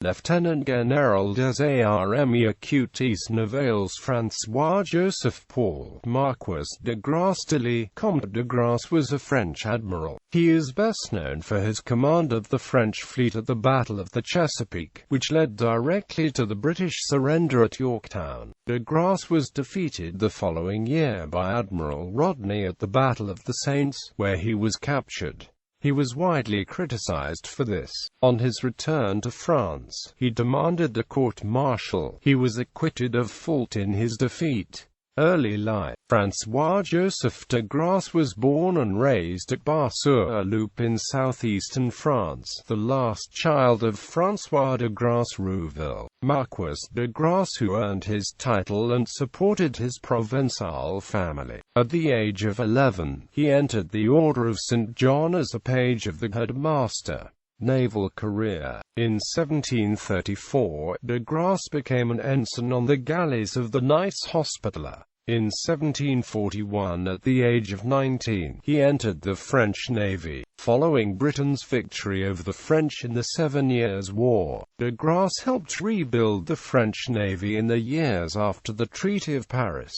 Lieutenant Général des Armées Navales François-Joseph Paul, Marquis de Grasse Tilly, Comte de Grasse was a French admiral. He is best known for his command of the French fleet at the Battle of the Chesapeake, which led directly to the British surrender at Yorktown. De Grasse was defeated the following year by Admiral Rodney at the Battle of the Saints, where he was captured. He was widely criticized for this. On his return to France, he demanded a court-martial. He was acquitted of fault in his defeat. Early life. François-Joseph de Grasse was born and raised at Bar-sur-Loup in southeastern France, the last child of François de Grasse Rouville, Marquis de Grasse, who earned his title and supported his Provençal family. At the age of 11, he entered the Order of St. John as a page of the headmaster. Naval Career. In 1734, de Grasse became an ensign on the galleys of the Knights Hospitaller. In 1741, at the age of 19, he entered the French Navy. Following Britain's victory over the French in the 7 Years' War, de Grasse helped rebuild the French Navy in the years after the Treaty of Paris.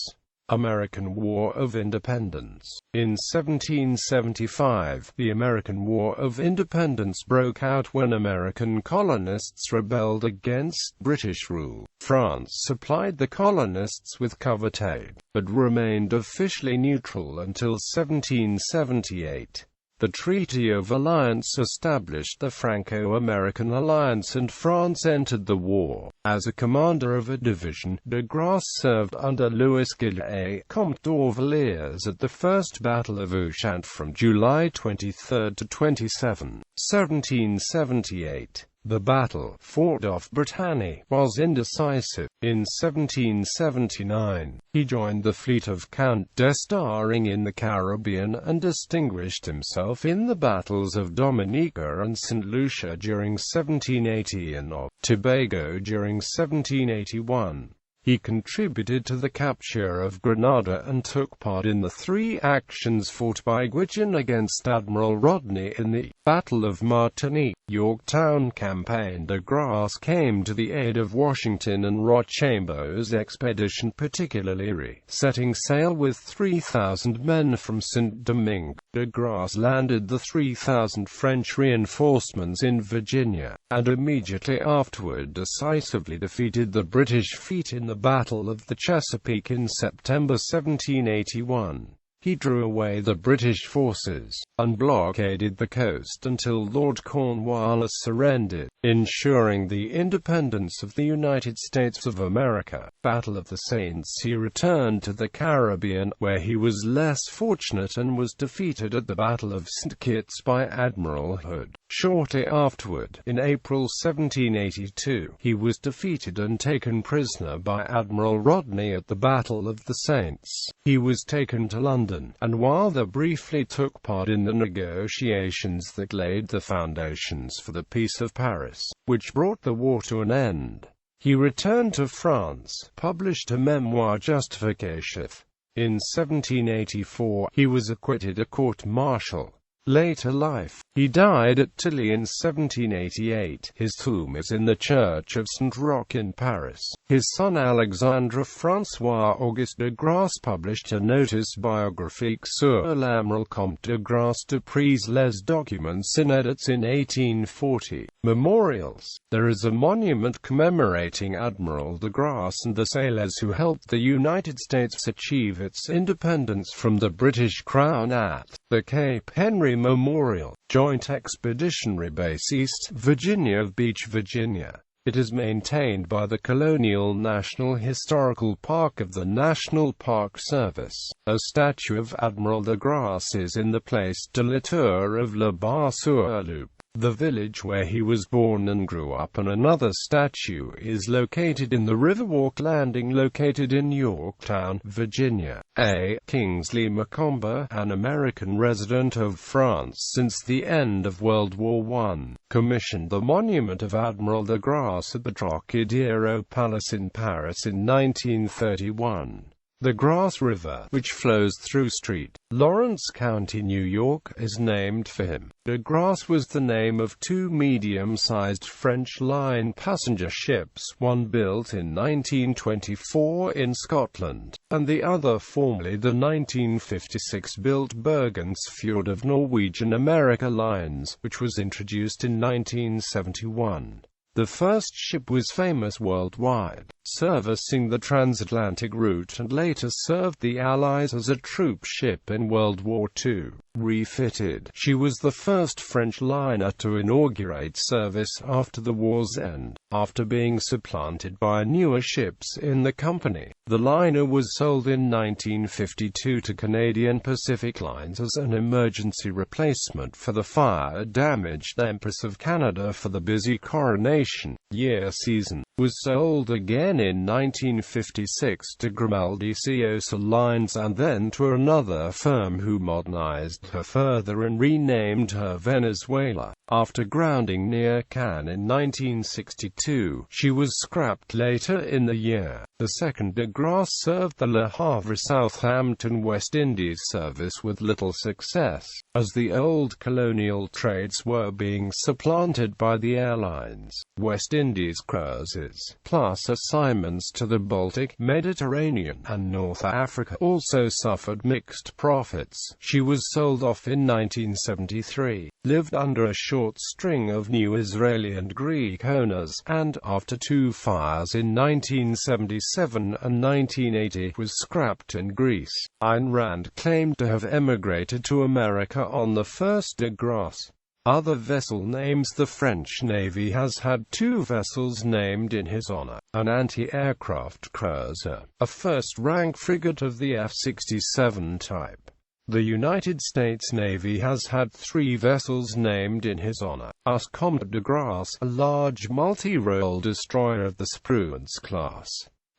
American War of Independence. In 1775, the American War of Independence broke out when American colonists rebelled against British rule. France supplied the colonists with covert aid, but remained officially neutral until 1778. The Treaty of Alliance established the Franco-American alliance and France entered the war. As a commander of a division, de Grasse served under Louis Guillet, Comte d'Orvilliers at the First Battle of Ushant from July 23 to 27, 1778. The battle, fought off Britanny, was indecisive. In 1779, he joined the fleet of Count d'Estaing in the Caribbean and distinguished himself in the battles of Dominica and St. Lucia during 1780 and of Tobago during 1781. He contributed to the capture of Grenada and took part in the 3 actions fought by Guichen against Admiral Rodney in the Battle of Martinique. Yorktown campaign. De Grasse came to the aid of Washington and Rochambeau's expedition, particularly setting sail with 3,000 men from Saint-Domingue. De Grasse landed the 3,000 French reinforcements in Virginia, and immediately afterward decisively defeated the British fleet in the Battle of the Chesapeake in September 1781. He drew away the British forces, and blockaded the coast until Lord Cornwallis surrendered, ensuring the independence of the United States of America. Battle of the Saints. He returned to the Caribbean, where he was less fortunate and was defeated at the Battle of St. Kitts by Admiral Hood. Shortly afterward, in April 1782, he was defeated and taken prisoner by Admiral Rodney at the Battle of the Saints. He was taken to London, and while they briefly took part in the negotiations that laid the foundations for the Peace of Paris, which brought the war to an end, he returned to France, published a memoir Justification. In 1784, he was acquitted a court-martial. Later life. He died at Tilly in 1788. His tomb is in the Church of St. Roch in Paris. His son Alexandre François-Auguste de Grasse published a notice biographique sur l'Amiral Comte de Grasse d'après les documents inédits in 1840. Memorials. There is a monument commemorating Admiral de Grasse and the sailors who helped the United States achieve its independence from the British Crown at the Cape Henry Memorial, Joint Expeditionary Base East Virginia Beach, Virginia. It is maintained by the Colonial National Historical Park of the National Park Service. A statue of Admiral de Grasse is in the Place de la Tour of Le Bar-sur-Loup, the village where he was born and grew up, and another statue is located in the Riverwalk Landing located in Yorktown, Virginia. A. Kingsley Macomber, an American resident of France since the end of World War I, commissioned the monument of Admiral de Grasse at the Trocadero Palace in Paris in 1931. The Grasse River, which flows through St. Lawrence County, New York, is named for him. De Grasse was the name of two medium-sized French line passenger ships, one built in 1924 in Scotland, and the other formerly the 1956-built Bergensfjord of Norwegian America Lines, which was introduced in 1971. The first ship was famous worldwide, servicing the transatlantic route, and later served the Allies as a troop ship in World War II. Refitted, she was the first French liner to inaugurate service after the war's end, after being supplanted by newer ships in the company. The liner was sold in 1952 to Canadian Pacific Lines as an emergency replacement for the fire-damaged Empress of Canada for the busy Coronation Year season. Was sold again in 1956 to Grimaldi Ciosa Lines and then to another firm who modernized her further and renamed her Venezuela. After grounding near Cannes in 1962, she was scrapped later in the year. The second De Grasse served the Le Havre Southampton West Indies service with little success, as the old colonial trades were being supplanted by the airlines. West Indies cruises, plus assignments to the Baltic, Mediterranean, and North Africa, also suffered mixed profits. She was sold off in 1973, lived under a short string of new Israeli and Greek owners, and, after two fires in 1977 and 1980, was scrapped in Greece. Ayn Rand claimed to have emigrated to America on the first De Grasse. Other vessel names. The French Navy has had two vessels named in his honor: an anti-aircraft cruiser, a first-rank frigate of the F-67 type. The United States Navy has had three vessels named in his honor: Us Comte de Grasse, a large multi-role destroyer of the Spruance class;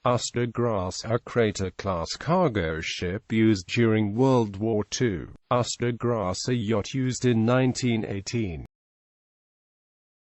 Us de Grasse, a crater-class cargo ship used during World War II; Us de Grasse, a yacht used in 1918.